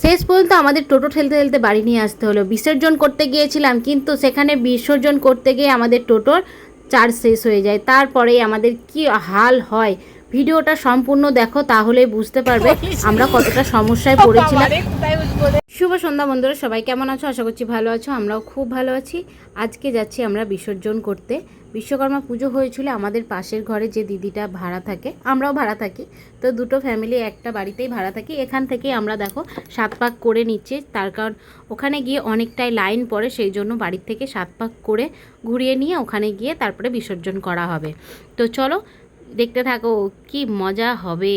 শেষ পর্যন্ত আমাদের টোটো ঠেলতে ঠেলতে বাড়ি নিয়ে আসতে হলো। বিসর্জন করতে গিয়েছিলাম, কিন্তু সেখানে বিসর্জন করতে গিয়ে আমাদের টোটোর চার্জ শেষ হয়ে যায়। তারপরেই আমাদের কি হাল হয়, ভিডিওটা সম্পূর্ণ দেখো তাহলেই বুঝতে পারবে আমরা কতটা সমস্যায় পড়েছিলাম। শুভ সন্ধ্যা বন্ধুরা, সবাই কেমন আছো? আশা করছি ভালো আছো, আমরাও খুব ভালো আছি। আজকে যাচ্ছি আমরা বিসর্জন করতে। বিশ্বকর্মা পুজো হয়েছিল আমাদের পাশের ঘরে যে দিদিটা ভাড়া থাকে, আমরাও ভাড়া থাকি, তো দুটো ফ্যামিলি একটা বাড়িতেই ভাড়া থাকি। এখান থেকেই আমরা দেখো 7 পাক করে নিচ্ছি, তার কারণ ওখানে গিয়ে অনেকটাই লাইন পড়ে, সেই জন্য বাড়ির থেকে 7 পাক করে ঘুরিয়ে নিয়ে ওখানে গিয়ে তারপরে বিসর্জন করা হবে। তো চলো দেখতে থাকো, কি মজা হবে।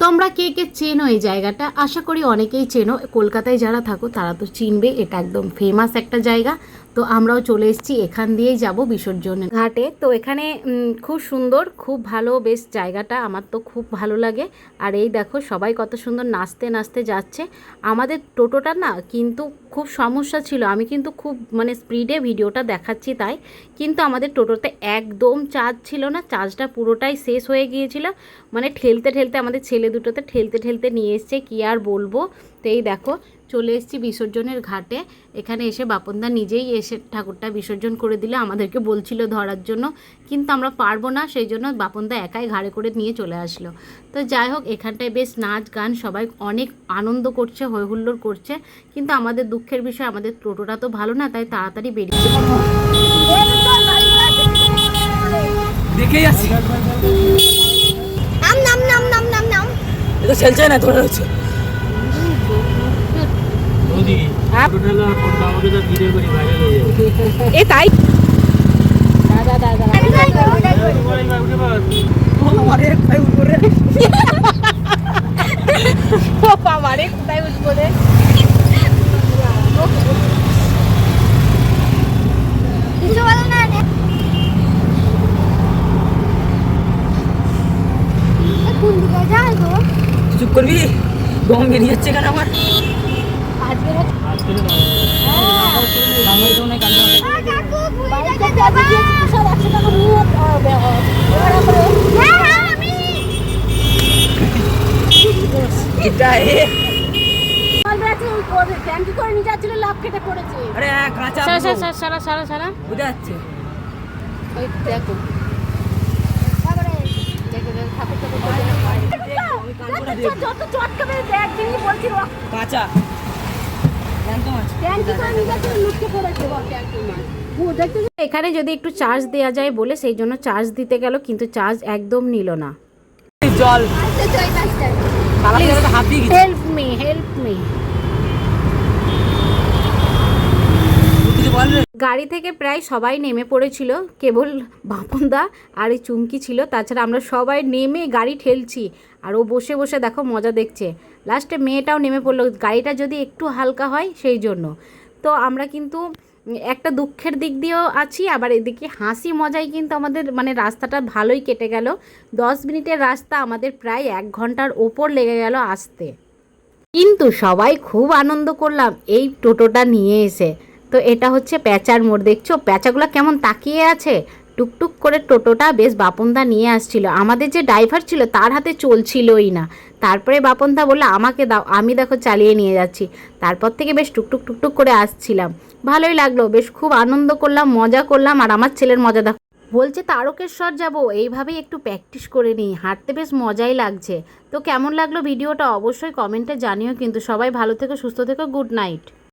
তোমরা কে কে চেনো এই জায়গাটা? আশা করি অনেকেই চেনো, কলকাতায় যারা থাকো তারা তো চিনবে, এটা একদম ফেমাস একটা জায়গা। তো আমরাও চলে এসেছি, এখান দিয়েই যাব বিসর্জন ঘাটে। তো এখানে খুব সুন্দর, খুব ভালো, বেশ জায়গাটা আমার তো খুব ভালো লাগে। আর এই দেখো সবাই কত সুন্দর নাচতে নাচতে যাচ্ছে। আমাদের টোটোটা না কিন্তু খুব সমস্যা ছিল, আমি কিন্তু খুব স্পিডে ভিডিওটা দেখাচ্ছি তাই, কিন্তু আমাদের টোটোতে একদম চার্জ ছিল না, চার্জটা পুরোটাই শেষ হয়ে গিয়েছিল। ঠেলতে ঠেলতে আমাদের ছেলে দুটোতে ঠেলতে ঠেলতে নিয়ে এসছে, কি আর বলবো। তো এই দেখো চলে এসেছি বিসর্জনের ঘাটে। এখানে এসে বাপনদা নিজেই এসে ঠাকুরটা বিসর্জন করে দিলে, আমাদেরকে বলছিল ধরার জন্য, কিন্তু আমরা পারবো না, সেই জন্য বাপনদা একাই ঘাড়ে করে নিয়ে চলে আসলো। তো যাই হোক, এখানটায় বেশ নাচ গান, সবাই অনেক আনন্দ করছে, হই হুল্লোড় করছে। কিন্তু আমাদের দুঃখের বিষয়, আমাদের টোটোটা তো ভালো না, তাই তাড়াতাড়ি বেরিয়ে দেখেই আসছি। এটা চলছে না, ধরে রয়েছে। এ তাই দাদা দাদা কোথায় উঠবো রে? চুপ করবি, গম বেরিয়ে যাচ্ছে কেন আমার? এখানে যদি একটু চার্জ দেওয়া যায় বলে সেই জন্য চার্জ দিতে গেল, কিন্তু চার্জ একদম নিল না। জল হেল্প মি, হেল্প মি। গাড়ি থেকে প্রায় সবাই নেমে পড়েছিল, কেবল বাপনদা আর এই চুমকি ছিল, তাছাড়া আমরা সবাই নেমে গাড়ি ঠেলছি। আর ও বসে বসে দেখো মজা দেখছে। লাস্টে মেয়েটাও নেমে পড়লো, গাড়িটা যদি একটু হালকা হয় সেই জন্য। তো আমরা কিন্তু একটা দুঃখের দিক দিয়েও আছি, আবার এদিকে হাসি মজাই কিন্তু আমাদের রাস্তাটা ভালোই কেটে গেল। 10 মিনিটের রাস্তা আমাদের প্রায় 1 ঘন্টার ওপর লেগে গেল আসতে, কিন্তু সবাই খুব আনন্দ করলাম এই টোটোটা নিয়ে এসে। তো এটা হচ্ছে প্যাঁচার মোড়, দেখছো প্যাঁচাগুলো কেমন তাকিয়ে আছে। টুকটুক করে টোটোটা বেশ বাপনদা নিয়ে আসছিল, আমাদের যে ড্রাইভার ছিল তার হাতে চলছিলই না। তারপরে বাপনদা বললো আমাকে দাও, আমি দেখো চালিয়ে নিয়ে যাচ্ছি। তারপর থেকে বেশ টুকটুক টুকটুক করে আসছিলাম, ভালোই লাগলো, বেশ খুব আনন্দ করলাম, মজা করলাম। আর আমার ছেলের মজা দেখো, বলছে তারকেশ্বর যাব, এইভাবেই একটু প্র্যাকটিস করে নিই, হাঁটতে বেশ মজাই লাগছে। তো কেমন লাগলো ভিডিওটা অবশ্যই কমেন্টে জানিও, কিন্তু সবাই ভালো থেকো, সুস্থ থেকো, গুড নাইট।